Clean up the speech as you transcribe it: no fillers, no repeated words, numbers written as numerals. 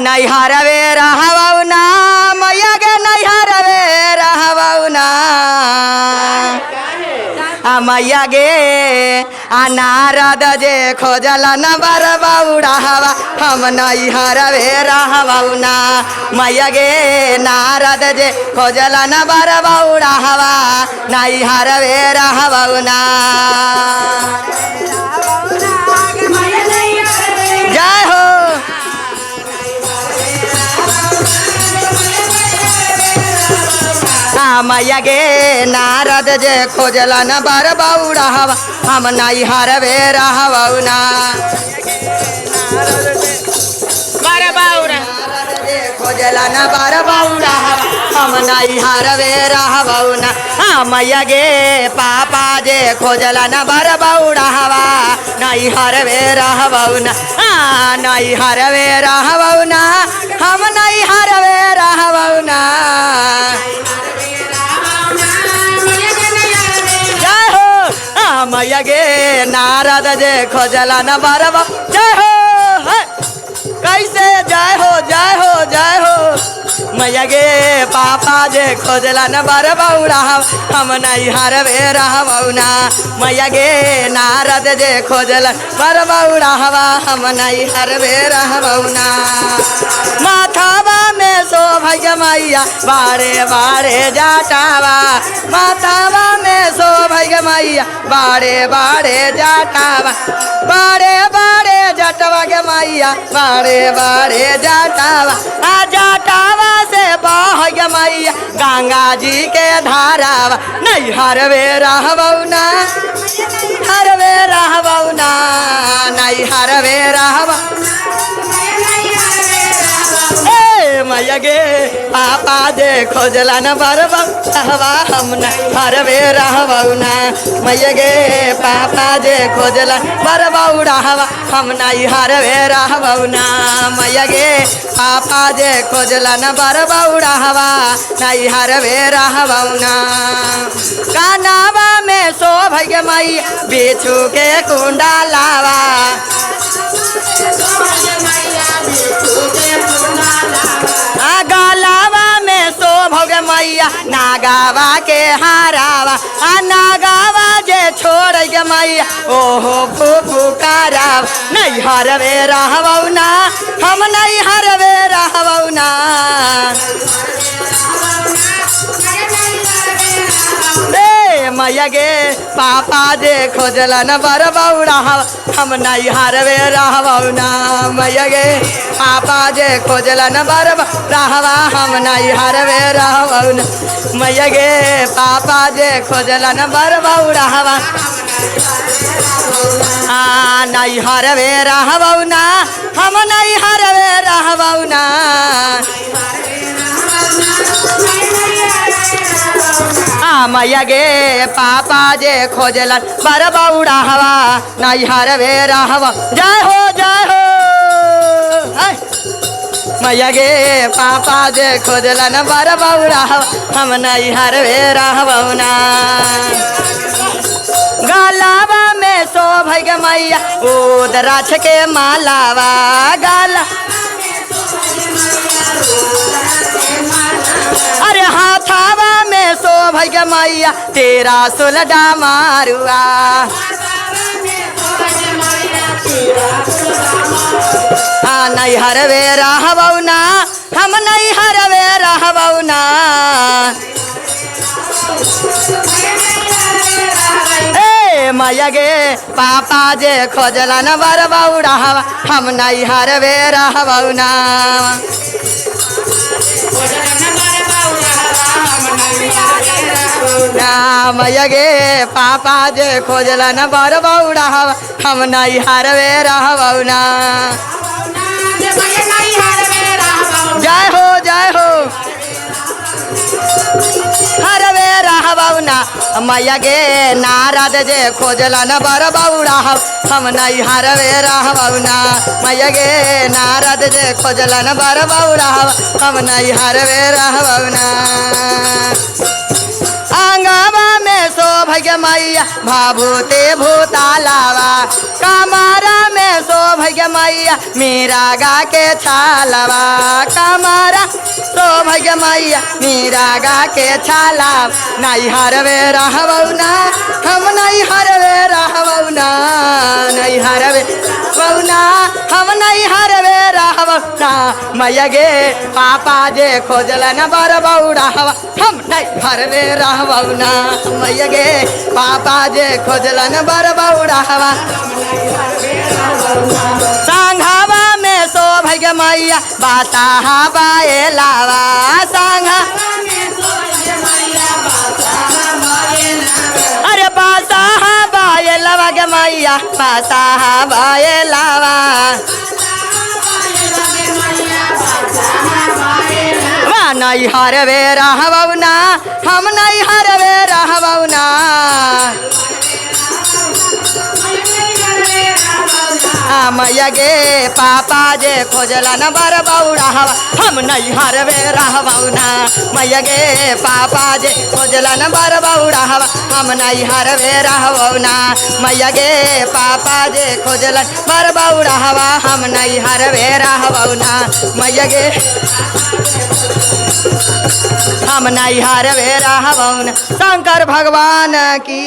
नहीं हरवे रहवना मैया गे नहीं हरवे रहवना मैया गे नारद जे खोजल न बर बौड़ावा हम नहीं हरवे रहवना मैया गे नारद जे खोजल न बर बौड़ावा नहीं हरवे रहवना जय हो मैया गे नारद जे खोजला न बर बौड़ावा हम नहीं हरवे रहवना खोजला न बर बौड़ावा हम नहीं हरवे रहवना मैया गे पापा जे खोजला न बर बौड़ावा नहीं हरवे रहवना नहीं हरवे रहवना हम नहीं हरवे रहवना मैया गे नारद जे खोजला न बर जय हो कैसे जय हो जय हो जय हो मैया गे पापा जे खोजला न बर बौड़ावा हम नहीं हरवे रहवना मैया गे नारद जे खोजला बर बौड़ावा हम नहीं हरवे रहवना माथावा में शोभा मैया बारे बारे जाटावा माथावा में शोभा मैया बारे बारे जाटावा बारे बारे जटवा के मैया बारे बारे जाटावा जाटावा से बह मैया गंगा जी के धारावा नहीं हरवे रहवना हरवे रहवना नहीं हरवे रहवा मैया गे पापा जे खोजला न बर बौड़ावा हम नहीं हरवे रहवना मैया गे पापा जे खोजला बर बौड़ावा हम नहीं हरवे रहवना मैया गे पापा जे खोजला न बर बौड़ावा नहीं हरवे रहवना कानावा में शोभा मैया बिच्छू के कुंडा लावा गलावा में शोभा मैया नागावा के हारावा नागावा जे छोड़ गे मैया ओहो फुफुकारावा नहीं हरवे रहवना हम नहीं हरवे रहवना मैया गे पापा जे खोजला न बर बौड़ावा हम नहीं हरवे रहवना मैया गे पापा जे खोजला न बर बौड़ावा हम नहीं हरवे रहवना मैया गे पापा जे खोजला न बर बौड़ावा नहीं हरवे रहवना हम नहीं हरवे रहवना मैया गे पापा जे खोजला बर बौड़ावा नहीं हरवे रहवा जय हो मैया गे पापा जे खोजला न बर बौड़ावा हम नहीं हरवे रहवना गलावा में शोभा मैया उदराक्ष के मालावा गला अरे हाथावा में शोभा मैया तेरा सुलडा मारुआ नहीं हरवे रहवना हम नहीं हरवे रहवना मैया गे पापा जे खोजला न बर बौड़ावा हम नहीं हरवे रहवना मैया गे पापा जे खोजला न बर बौड़ावा हम नहीं हरवे रहवना जय हो हरवे रहवना मैया गे नारद जे खोजला न बर बौड़ावा हम नहीं हरवे रहवना मैया गे नारद जे खोजला न बर बौड़ावा हम नहीं हरवे रहवना अंगवा में शोभा मैया भाभूते भूतालावा कमरा में में शोभ गे मैया मीरा गा के छालवा कमरा शोभ गे मैया मीरा गा के छाला नहीं हरवे रहबौना हम नहीं हरवे रहबौना नहीं हरवे बौना हम नहीं हरवे रहबौना मैया गे पापा जे खोजलन बर बौड़ा हम नहीं हरवे रहबौना मैया गे पापा जे खोजलन बर बौड़ा संघावा में शोभ गे मैया बाताहा बाएलावा संघा अरे बाताहा बाएलावा गे मैया बाताहा बाएलावा नहीं हरवे रहबौना हम नहीं हरवे रहबौना मैया गे पापा जे खोजलन बर बौड़ा हम नहीं हरवे रहबौना मैया गे पापा जे खोजलन बर बौड़ा हम नहीं हरवे रहबौना मैया गे पापा जे खोजलन बर बौड़ा हम नहीं हरवे रहबौना मैया गे हम नहीं हरवे रहबौना। शंकर भगवान की